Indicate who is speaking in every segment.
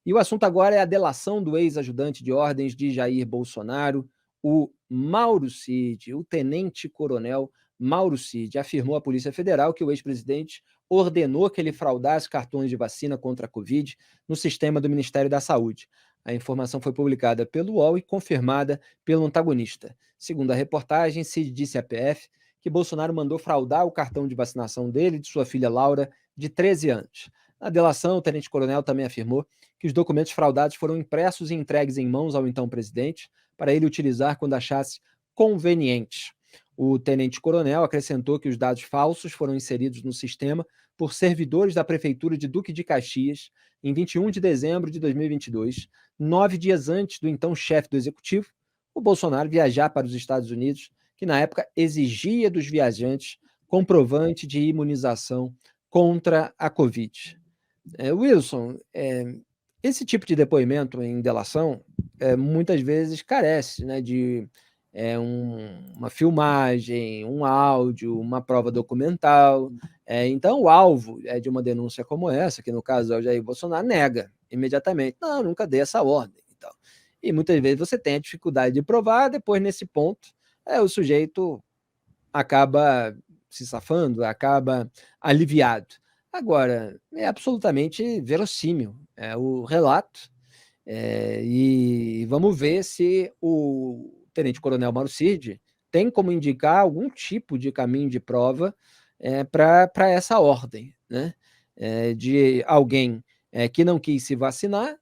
Speaker 1: E o assunto agora é a delação do ex-ajudante de ordens de Jair Bolsonaro, o Mauro Cid. O tenente-coronel Mauro Cid afirmou à Polícia Federal que o ex-presidente ordenou que ele fraudasse cartões de vacina contra a Covid no sistema do Ministério da Saúde. A informação foi publicada pelo UOL e confirmada pelo antagonista. Segundo a reportagem, Cid disse à PF que Bolsonaro mandou fraudar o cartão de vacinação dele e de sua filha Laura, de 13 anos. Na delação, o tenente-coronel também afirmou que os documentos fraudados foram impressos e entregues em mãos ao então presidente para ele utilizar quando achasse conveniente. O tenente-coronel acrescentou que os dados falsos foram inseridos no sistema por servidores da Prefeitura de Duque de Caxias em 21 de dezembro de 2022, 9 dias antes do então chefe do executivo, o Bolsonaro, viajar para os Estados Unidos, que na época exigia dos viajantes comprovante de imunização contra a Covid. Wilson, esse tipo de depoimento em delação muitas vezes carece, né, de uma filmagem, um áudio, uma prova documental. Então, o alvo de uma denúncia como essa, que no caso é o Jair Bolsonaro, nega imediatamente. Não, nunca dei essa ordem. Então. E muitas vezes você tem a dificuldade de provar, depois, nesse ponto, o sujeito acaba se safando, acaba aliviado. Agora, é absolutamente verossímil o relato, e vamos ver se o tenente-coronel Mauro Cid tem como indicar algum tipo de caminho de prova para essa ordem, né? De alguém que não quis se vacinar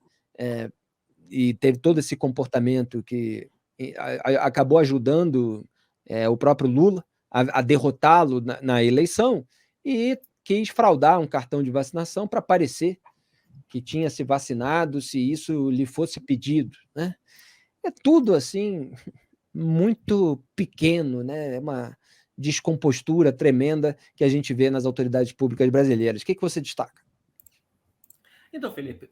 Speaker 1: e teve todo esse comportamento que acabou ajudando o próprio Lula a derrotá-lo na eleição, e quis fraudar um cartão de vacinação para parecer que tinha se vacinado, se isso lhe fosse pedido, né? É tudo assim muito pequeno, né? É uma descompostura tremenda que a gente vê nas autoridades públicas brasileiras. O que você destaca?
Speaker 2: Então, Felipe,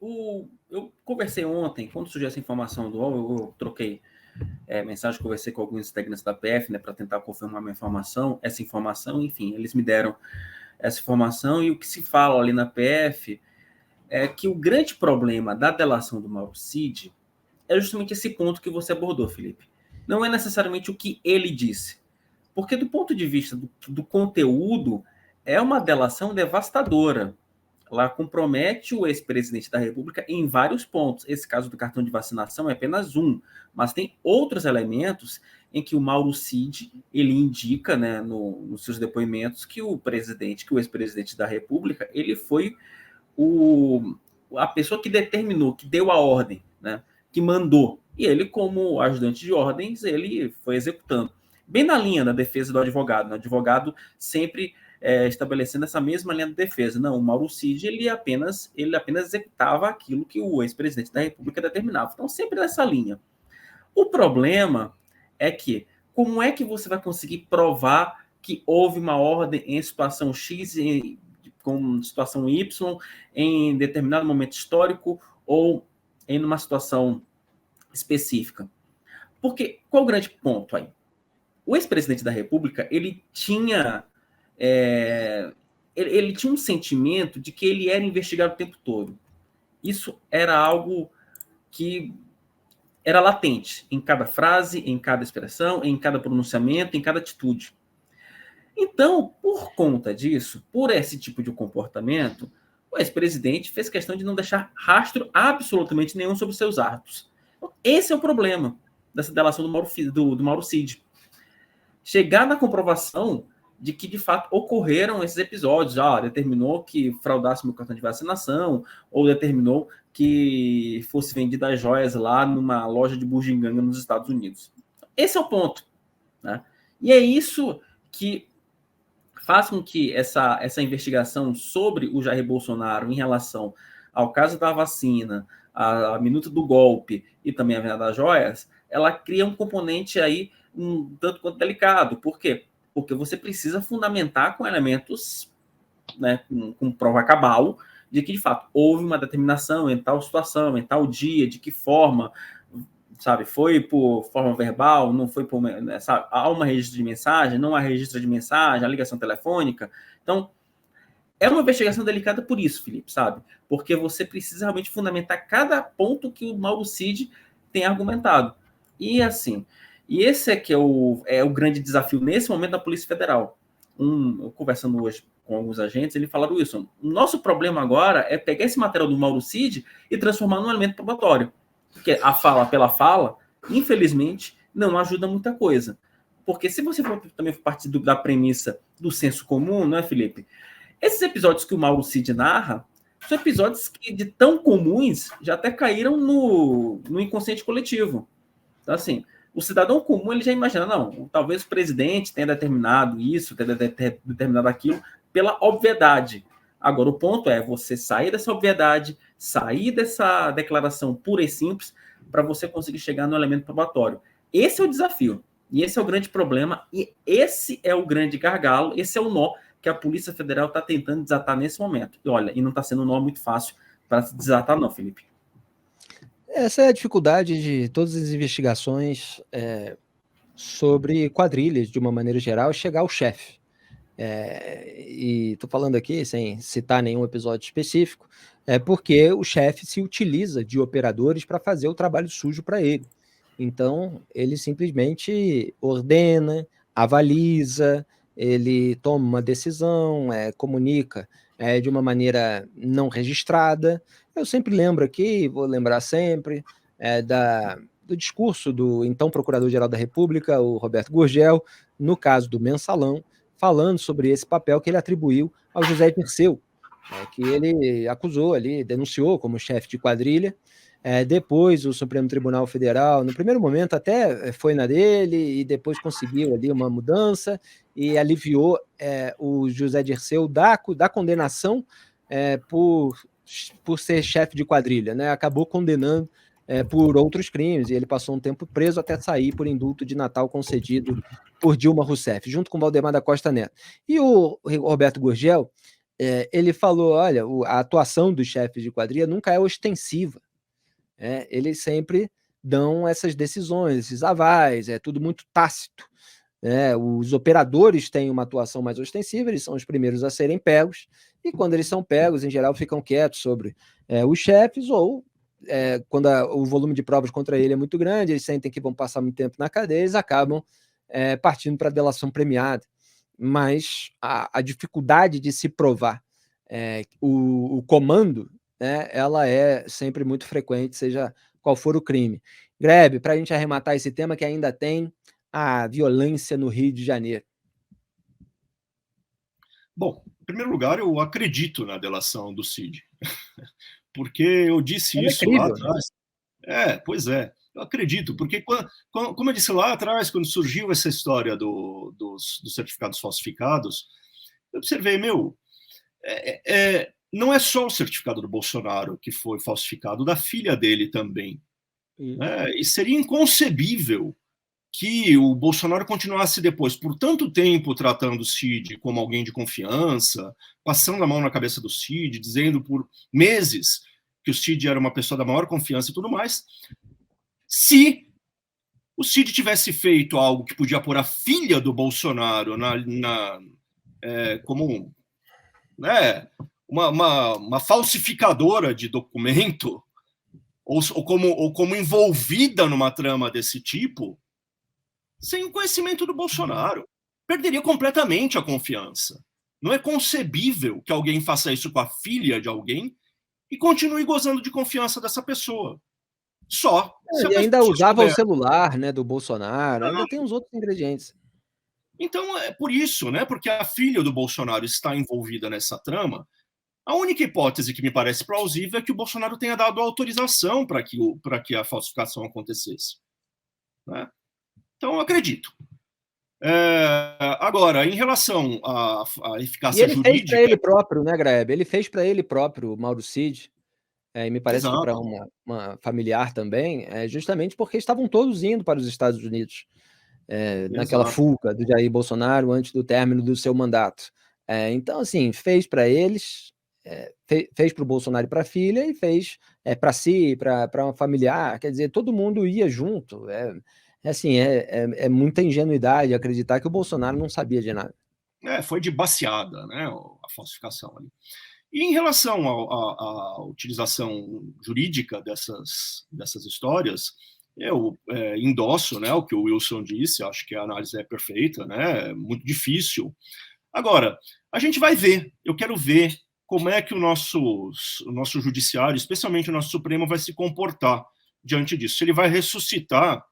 Speaker 2: eu conversei ontem, quando surgiu essa informação do UOL, eu troquei mensagem, conversei com alguns integrantes da PF, né, para tentar confirmar essa informação, enfim, eles me deram essa informação, e o que se fala ali na PF é que o grande problema da delação do Mauro Cid é justamente esse ponto que você abordou, Felipe. Não é necessariamente o que ele disse, porque do ponto de vista do conteúdo, é uma delação devastadora. Ela compromete o ex-presidente da República em vários pontos. Esse caso do cartão de vacinação é apenas um, mas tem outros elementos em que o Mauro Cid ele indica, né, nos seus depoimentos, que o ex-presidente da República, ele foi a pessoa que determinou, que deu a ordem, né, que mandou. E ele, como ajudante de ordens, ele foi executando. Bem na linha da defesa do advogado. O advogado sempre estabelecendo essa mesma linha de defesa. Não, o Mauro Cid, ele apenas executava aquilo que o ex-presidente da República determinava. Então, sempre nessa linha. O problema é que, como é que você vai conseguir provar que houve uma ordem em situação X, com situação Y, em determinado momento histórico, ou em uma situação específica? Porque, qual o grande ponto aí? O ex-presidente da República, ele tinha ele tinha um sentimento de que ele era investigado o tempo todo. Isso era algo que era latente em cada frase, em cada expressão, em cada pronunciamento, em cada atitude. Então, por conta disso, por esse tipo de comportamento, o ex-presidente fez questão de não deixar rastro absolutamente nenhum sobre seus atos. Esse é o problema dessa delação do Mauro Cid. Chegar na comprovação de que, de fato, ocorreram esses episódios. Determinou que fraudasse meu cartão de vacinação, ou determinou que fosse vendida as joias lá numa loja de bugiganga nos Estados Unidos. Esse é o ponto, né? E é isso que faz com que essa investigação sobre o Jair Bolsonaro em relação ao caso da vacina, a minuta do golpe e também a venda das joias, ela cria um componente aí um tanto quanto delicado. Por quê? Porque você precisa fundamentar com elementos, né, com prova cabal, de que, de fato, houve uma determinação em tal situação, em tal dia, de que forma, sabe, foi por forma verbal, não foi por, sabe, há uma registro de mensagem, não há registro de mensagem, a ligação telefônica. Então, é uma investigação delicada por isso, Felipe, sabe? Porque você precisa realmente fundamentar cada ponto que o Mauro Cid tem argumentado. E assim, e esse é que é o grande desafio nesse momento da Polícia Federal. Eu conversando hoje com alguns agentes, eles falaram isso. O nosso problema agora é pegar esse material do Mauro Cid e transformar num elemento probatório. Porque a fala pela fala, infelizmente, não ajuda muita coisa. Porque se você for também partir da premissa do senso comum, não é, Felipe? Esses episódios que o Mauro Cid narra são episódios que, de tão comuns, já até caíram no inconsciente coletivo. Então, assim, o cidadão comum ele já imagina, não, talvez o presidente tenha determinado isso, tenha determinado aquilo, pela obviedade. Agora, o ponto é você sair dessa obviedade, sair dessa declaração pura e simples, para você conseguir chegar no elemento probatório. Esse é o desafio. E esse é o grande problema, e esse é o grande gargalo, esse é o nó que a Polícia Federal está tentando desatar nesse momento. E olha, e não está sendo um nó muito fácil para se desatar, não, Felipe.
Speaker 1: Essa é a dificuldade de todas as investigações sobre quadrilhas, de uma maneira geral, chegar ao chefe. E estou falando aqui, sem citar nenhum episódio específico, porque o chefe se utiliza de operadores para fazer o trabalho sujo para ele. Então, ele simplesmente ordena, avaliza, ele toma uma decisão, comunica de uma maneira não registrada. Eu sempre lembro aqui, vou lembrar sempre, do discurso do então Procurador-Geral da República, o Roberto Gurgel, no caso do Mensalão, falando sobre esse papel que ele atribuiu ao José Dirceu, que ele acusou ali, denunciou como chefe de quadrilha. Depois o Supremo Tribunal Federal, no primeiro momento até foi na dele, e depois conseguiu ali uma mudança e aliviou o José Dirceu da condenação por ser chefe de quadrilha, né? Acabou condenando por outros crimes, e ele passou um tempo preso até sair por indulto de Natal concedido por Dilma Rousseff, junto com Valdemar da Costa Neto. E o Roberto Gurgel, ele falou, olha, a atuação dos chefes de quadrilha nunca é ostensiva. Eles sempre dão essas decisões, esses avais, é tudo muito tácito. Os operadores têm uma atuação mais ostensiva, eles são os primeiros a serem pegos, e quando eles são pegos, em geral, ficam quietos sobre os chefes, ou quando o volume de provas contra ele é muito grande, eles sentem que vão passar muito tempo na cadeia, eles acabam partindo para a delação premiada. Mas a dificuldade de se provar o comando, ela é sempre muito frequente, seja qual for o crime. Grebe, para a gente arrematar esse tema que ainda tem a violência no Rio de Janeiro.
Speaker 3: Bom, em primeiro lugar, eu acredito na delação do Cid, porque eu disse isso lá atrás. Pois é, eu acredito, porque, como eu disse lá atrás, quando surgiu essa história dos certificados falsificados, eu observei, não é só o certificado do Bolsonaro que foi falsificado, da filha dele também. E seria inconcebível que o Bolsonaro continuasse depois, por tanto tempo, tratando o Cid como alguém de confiança, passando a mão na cabeça do Cid, dizendo por meses que o Cid era uma pessoa da maior confiança e tudo mais, se o Cid tivesse feito algo que podia pôr a filha do Bolsonaro como uma falsificadora de documento, ou como envolvida numa trama desse tipo, sem o conhecimento do Bolsonaro, perderia completamente a confiança. Não é concebível que alguém faça isso com a filha de alguém e continue gozando de confiança dessa pessoa. Só.
Speaker 1: E ainda usava o celular, né, do Bolsonaro, ainda tem uns outros ingredientes.
Speaker 3: Então, é por isso, né, porque a filha do Bolsonaro está envolvida nessa trama, a única hipótese que me parece plausível é que o Bolsonaro tenha dado autorização para que a falsificação acontecesse. Né? Então, eu acredito. Agora, em relação à eficácia jurídica...
Speaker 1: E ele fez para ele próprio, né, Graeb? Ele fez para ele próprio, o Mauro Cid, e me parece que para uma familiar também, justamente porque estavam todos indo para os Estados Unidos, naquela fuga do Jair Bolsonaro antes do término do seu mandato. Então, assim, fez para eles, fez para o Bolsonaro e para a filha, e fez para si, para uma familiar, quer dizer, todo mundo ia junto. Assim, é muita ingenuidade acreditar que o Bolsonaro não sabia de nada.
Speaker 3: Foi de baseada, né, a falsificação ali. E em relação à utilização jurídica dessas histórias, eu endosso, né, o que o Wilson disse, acho que a análise é perfeita, né, muito difícil. Agora, a gente vai ver, eu quero ver como é que o nosso judiciário, especialmente o nosso Supremo, vai se comportar diante disso. Se ele vai ressuscitar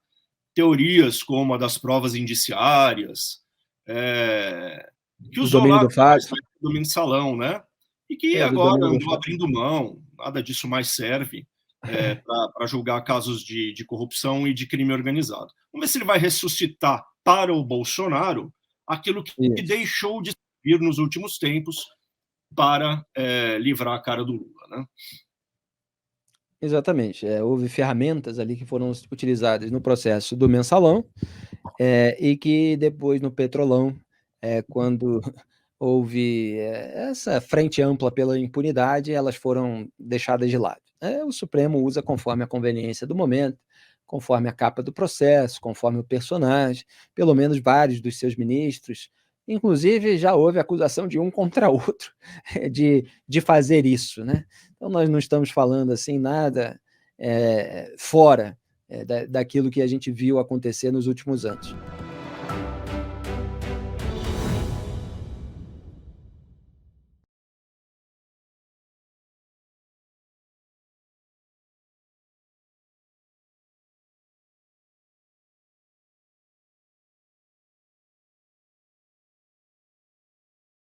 Speaker 3: teorias como a das provas indiciárias, que
Speaker 1: O
Speaker 3: usou
Speaker 1: domínio
Speaker 3: lá
Speaker 1: do fato.
Speaker 3: o domínio de salão, né? E que
Speaker 1: do
Speaker 3: agora
Speaker 1: domínio do
Speaker 3: andou
Speaker 1: fato.
Speaker 3: abrindo mão, nada disso mais serve para julgar casos de corrupção e de crime organizado. Vamos ver se ele vai ressuscitar para o Bolsonaro aquilo que deixou de servir nos últimos tempos para livrar a cara do Lula, né?
Speaker 1: Exatamente. Houve ferramentas ali que foram utilizadas no processo do Mensalão, e que depois no Petrolão, quando houve essa frente ampla pela impunidade, elas foram deixadas de lado. O Supremo usa conforme a conveniência do momento, conforme a capa do processo, conforme o personagem, pelo menos vários dos seus ministros. Inclusive, já houve acusação de um contra outro de fazer isso, né? Então, nós não estamos falando assim nada fora daquilo que a gente viu acontecer nos últimos anos.